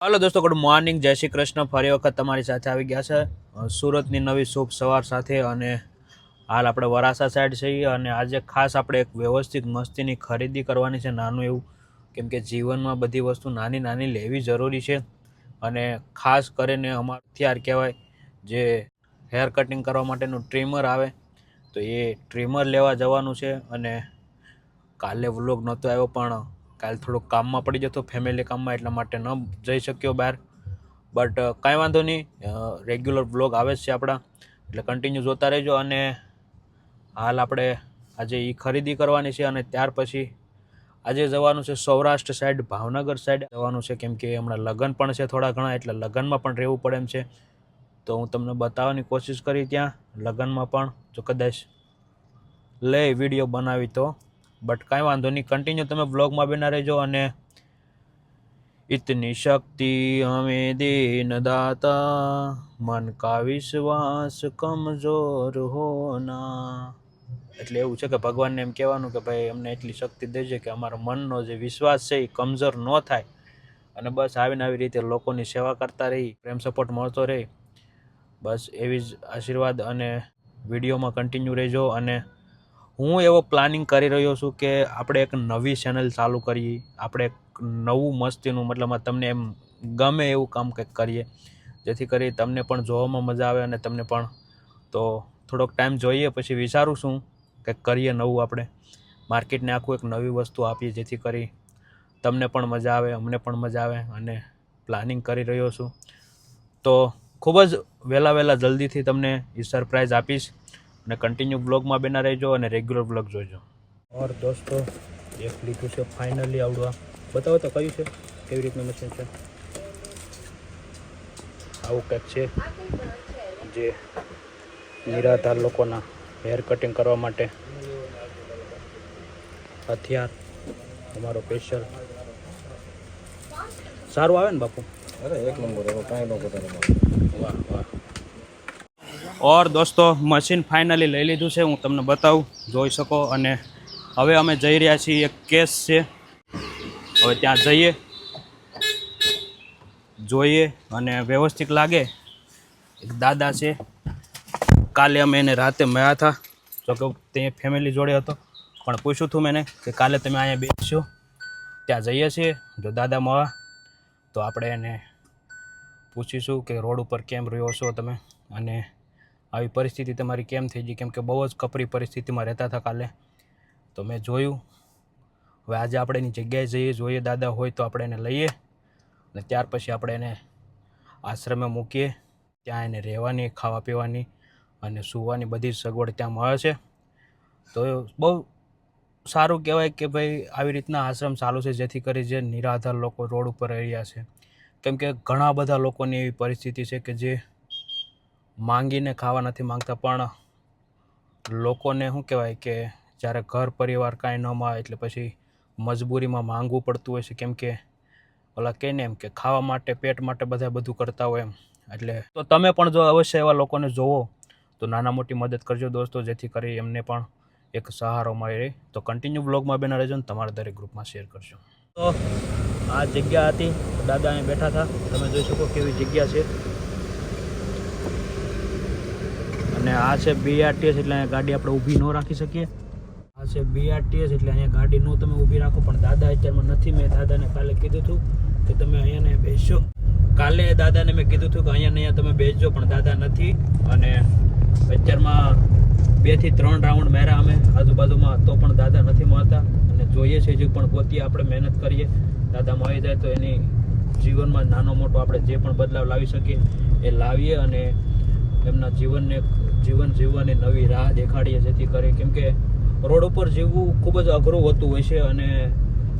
Hello दोस्तों, good morning, जय श्री कृष्ण। फरी वखत तमारी साथे આવી ગયા છે સુરતની નવી શુભ સવાર સાથે। અને હાલ આપણે વરાસા સાઈડ છીએ અને આજે ખાસ આપણે એક વ્યવસ્થિત મસ્તીની ખરીદી કરવાની છે, નાનું એવું, કેમ કે જીવનમાં બધી વસ્તુ નાની નાની લેવી જરૂરી છે। અને ખાસ કરીને અમારું હથિયાર કહેવાય જે હેર કટિંગ કરવા માટેનું ટ્રીમર આવે, તો એ ટ્રીમર લેવા જવાનું છે। અને કાલે વ્લોગ નહોતો આવ્યો પણ કાલે થોડુંક કામમાં પડી જતો, ફેમિલી કામમાં, એટલા માટે ન જઈ શક્યો બહાર। બટ કાંઈ વાંધો નહીં, રેગ્યુલર વ્લોગ આવે જ છે આપણા, એટલે કન્ટિન્યુ જોતા રહેજો। અને હાલ આપણે આજે એ ખરીદી કરવાની છે અને ત્યાર પછી આજે જવાનું છે સૌરાષ્ટ્ર સાઈડ, ભાવનગર સાઈડ જવાનું છે, કેમ કે હમણાં લગ્ન પણ છે થોડા ઘણા, એટલે લગ્નમાં પણ રહેવું પડે એમ છે। તો હું તમને બતાવવાની કોશિશ કરી ત્યાં લગ્નમાં પણ, જો કદાચ લે વિડીયો બનાવી તો, બટ કાંઈ વાંધો નહીં, કન્ટિન્યુ તમે વ્લોગમાં બના રહેજો। અને इतनी शक्ति हमें दीन दाता, मन का विश्वास कमजोर होना, એટલે એવું છે કે ભગવાનને એમ કહેવાનું કે ભાઈ અમને એટલી શક્તિ દેજે કે અમારો મનનો જે વિશ્વાસ છે એ કમજોર ન થાય, અને બસ આવીને આવી રીતે લોકોની સેવા કરતા રહી, પ્રેમ સપોર્ટ મળતો રહે, બસ એવી જ આશીર્વાદ। અને વિડીયોમાં કન્ટિન્યુ રહેજો। અને હું એવો પ્લાનિંગ કરી રહ્યો છું કે આપણે એક નવી ચેનલ ચાલુ કરીએ, આપણે એક નવું મસ્તીનું, મતલબ તમને એમ ગમે એવું કામ કંઈક કરીએ, જેથી કરી તમને પણ જોવામાં મજા આવે અને તમને પણ। તો થોડોક ટાઈમ જોઈએ પછી વિચારું છું કંઈક કરીએ નવું, આપણે માર્કેટને આખું એક નવી વસ્તુ આપીએ, જેથી કરી તમને પણ મજા આવે, અમને પણ મજા આવે, અને પ્લાનિંગ કરી રહ્યો છું। તો ખૂબ જ વહેલા જલ્દીથી તમને એ સરપ્રાઈઝ આપીશ, અને કન્ટિન્યુ બ્લોગમાં બના રહેજો અને રેગ્યુલર બ્લોગ જોજો। ઓર દોસ્તો, એક લીધું છે ફાઇનલી આવડવા, બતાવો તો કયું છે, કેવી રીતનું મશીન છે? આવું કંઈક છે જે નિરાધાર લોકોના હેર કટિંગ કરવા માટે હથિયાર, અમારો સ્પેશિયલ સારું આવે ને બાપુ? અરે એક નંબર, કાંઈ ન બતાવે। વાહ વાહ। ઓર દોસ્તો, મશીન ફાઇનલી લઈ લીધું છે, હું તમને બતાવું, જોઈ શકો। અને હવે અમે જઈ રહ્યા છીએ, એક કેસ છે, હવે ત્યાં જઈએ, જોઈએ, અને વ્યવસ્થિત લાગે। એક દાદા છે, કાલે અમે એને રાતે મળ્યા હતા, જો કે તે ફેમિલી જોડે હતો, પણ પૂછ્યું હતું મેં કે કાલે તમે અહીંયા બેસશો, ત્યાં જઈએ છીએ, જો દાદા મળવા તો આપણે એને પૂછીશું કે રોડ ઉપર કેમ રહ્યો છો તમે, અને આવી પરિસ્થિતિ તમારી કેમ થઈ ગઈ, કેમ કે બહુ જ કપરી પરિસ્થિતિમાં રહેતા હતા કાલે, તો મેં જોયું। હવે આજે આપણે એની જગ્યાએ જઈએ, જોઈએ દાદા હોય તો આપણે એને લઈએ, અને ત્યાર પછી આપણે એને આશ્રમે મૂકીએ, ત્યાં એને રહેવાની, ખાવા પીવાની અને સૂવાની બધી જ સગવડ ત્યાં મળે છે। તો બહુ સારું કહેવાય કે ભાઈ આવી રીતના આશ્રમ ચાલુ છે, જેથી કરી જે નિરાધાર લોકો રોડ ઉપર રહી રહ્યા છે, કેમ કે ઘણા બધા લોકોની એવી પરિસ્થિતિ છે કે જે માંગીને ખાવા નથી માંગતા, પણ લોકોને શું કહેવાય કે જ્યારે ઘર પરિવાર કાંઈ ન મળે એટલે પછી મજબૂરીમાં માંગવું પડતું હોય છે, કેમ કે ઓલા કહે ને એમ કે ખાવા માટે, પેટ માટે બધા બધું કરતા હોય એમ। એટલે તો તમે પણ જો અવશ્ય એવા લોકોને જોવો તો નાના મોટી મદદ કરજો દોસ્તો, જેથી કરી એમને પણ એક સહારો મળી રહે। તો કન્ટિન્યુ બ્લોગમાં બેના રહેજો ને તમારા દરેક ગ્રુપમાં શેર કરજો। તો આ જગ્યા હતી, દાદા અહીં બેઠા હતા, તમે જોઈ શકો કેવી જગ્યા છે। અને આ છે BRTS, એટલે અહીંયા ગાડી આપણે ઊભી ન રાખી શકીએ। આ છે BRTS, એટલે અહીંયા ગાડી ન તમે ઊભી રાખો, પણ દાદા અત્યારમાં નથી। મેં દાદાને કાલે કીધું હતું કે તમે અહીંયા ને બેસજો, કાલે દાદાને મેં કીધું હતું કે અહીંયા તમે બેસજો, પણ દાદા નથી। અને અત્યારમાં 2 થી 3 રાઉન્ડ માર્યા અમે આજુબાજુમાં, તો પણ દાદા નથી મળતા, અને જોઈએ છે જે પણ ગોતીએ, આપણે મહેનત કરીએ, દાદા મળી જાય તો એની જીવનમાં નાનો મોટો આપણે જે પણ બદલાવ લાવી શકીએ એ લાવીએ, અને એમના જીવન જીવવાની નવી રાહ દેખાડીએ, જેથી કરી, કેમ કે રોડ ઉપર જીવવું ખૂબ જ અઘરું હોતું હોય છે। અને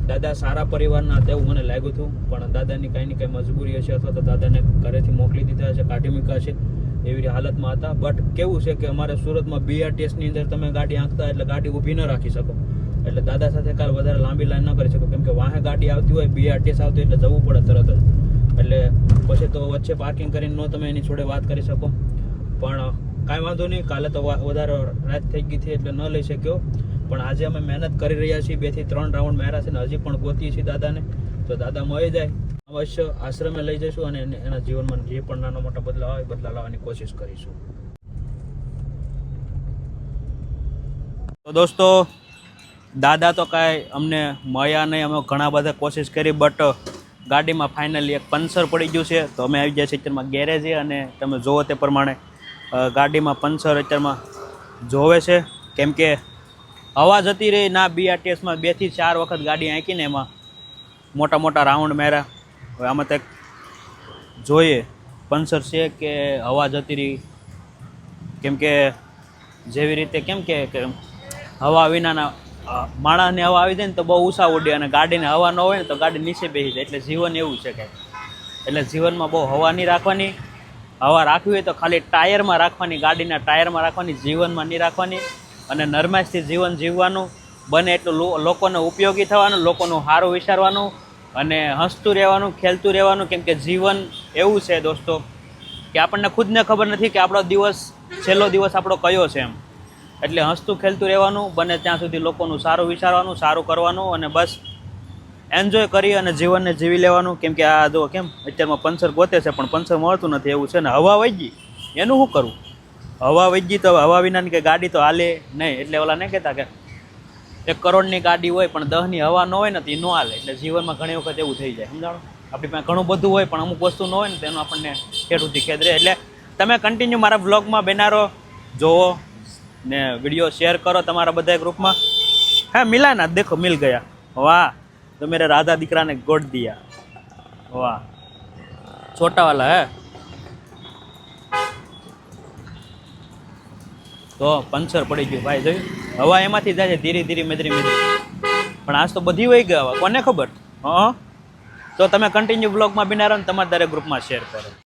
દાદા સારા પરિવારના હતા એવું મને લાગ્યું હતું, પણ દાદાની કાંઈ ને કાંઈ મજબૂરી હશે, અથવા તો દાદાને ઘરેથી મોકલી દીધા છે, કાઢી મૂક્યા છે, એવી હાલતમાં હતા। બટ કેવું છે કે અમારે સુરતમાં BRTSની અંદર તમે ગાડી આંકતા એટલે ગાડી ઊભી ન રાખી શકો, એટલે દાદા સાથે કાલ વધારે લાંબી લાઈન ન કરી શકો, કેમ કે વાહે ગાડી આવતી હોય, BRTS આવતી એટલે જવું પડે તરત જ, એટલે પછી તો વચ્ચે પાર્કિંગ કરીને ન તમે એની જોડે વાત કરી શકો। પણ કાંઈ વાંધો નહીં, કાલે તો વધારે રાત થઈ ગઈ હતી એટલે ન લઈ શક્યો, પણ આજે અમે મહેનત કરી રહ્યા છીએ, 2 થી 3 રાઉન્ડ માર્યા છે ને હજી પણ ગોતીએ છીએ દાદાને, તો દાદા મળી જાય અવશ્ય આશ્રમે લઈ જઈશું અને એના જીવનમાં જે પણ નાનો મોટા બદલાવ આવે બદલાવ લાવવાની કોશિશ કરીશું. તો દોસ્તો, દાદા તો કાંઈ અમને મળ્યા નહીં. અમે ઘણા બધા કોશિશ કરી, બટ ગાડીમાં ફાઇનલી એક પંચર પડી ગયું છે. તો અમે આવી ગયા છીએ અત્યારમાં ગેરેજે અને તમે જુઓ તે પ્રમાણે ગાડીમાં પંચર અત્યારમાં જોવે છે. કેમ કે હવા જતી રહી ના. BRTSમાં 2 થી 4 વખત ગાડી આંકીને એમાં મોટા મોટા રાઉન્ડ માર્યા. હવે આમાં તો જોઈએ પંચર છે કે હવા જતી રહી. કેમ કે જેવી રીતે કેમ કે હવા વિનાના માણસને હવા આવી જાય ને તો બહુ ઊંચા ઉડે, અને ગાડીને હવા ન હોય ને તો ગાડી નીચે બેસી જાય. એટલે જીવન એવું છે કે એટલે જીવનમાં બહુ હવા નહીં રાખવાની. હવા રાખવી હોય તો ખાલી ટાયરમાં રાખવાની, ગાડીના ટાયરમાં રાખવાની, જીવનમાં નહીં રાખવાની. અને નરમાશથી જીવન જીવવાનું, બને એટલું લોકોને ઉપયોગી થવાનું, લોકોનું સારું વિચારવાનું અને હસતું રહેવાનું, ખેલતું રહેવાનું. કેમ કે જીવન એવું છે દોસ્તો કે આપણને ખુદને ખબર નથી કે આપણો દિવસ છેલ્લો દિવસ આપણો કયો છે એમ. એટલે હસતું ખેલતું રહેવાનું, બને ત્યાં સુધી લોકોનું સારું વિચારવાનું, સારું કરવાનું અને બસ એન્જોય કરી અને જીવનને જીવી લેવાનું. કેમ કે આ જો કેમ અત્યારમાં પંચર ગોતે છે પણ પંચર મળતું નથી એવું છે ને. હવા વહી ગઈ એનું શું કરવું? હવા વહી ગઈ તો હવા વિનાની કે ગાડી તો હાલે નહીં. એટલે ઓલા નહીં કહેતા કે 1 કરોડની ગાડી હોય પણ 10ની હવા ન હોય ને તો એ ન હાલે. એટલે જીવનમાં ઘણી વખત એવું થઈ જાય, સમજાણો? આપણી પાસે ઘણું બધું હોય પણ અમુક વસ્તુ ન હોય ને તો એનું આપણને ખેડૂતી ખેદ રહે. એટલે તમે કન્ટિન્યુ મારા બ્લોગમાં બેનારો જોવો ને વિડીયો શેર કરો તમારા બધા ગ્રુપમાં. હા મિલા ના, દેખો મિલ ગયા. વાહ, તો મેરે રાધા દીકરાને ગોડ દિયા. વાહ, છોટા વાલા હે. તો પંચર પડી ગયું ભાઈ, જોયું? હવા એમાંથી જાય છે ધીરે ધીરે મેદરી મેદરી. પણ આજ તો બધી વહી ગયા, કોને ખબર? તો તમે કન્ટિન્યુ બ્લોગમાં બિના રહો ને તમારા દરેક ગ્રુપમાં શેર કરો.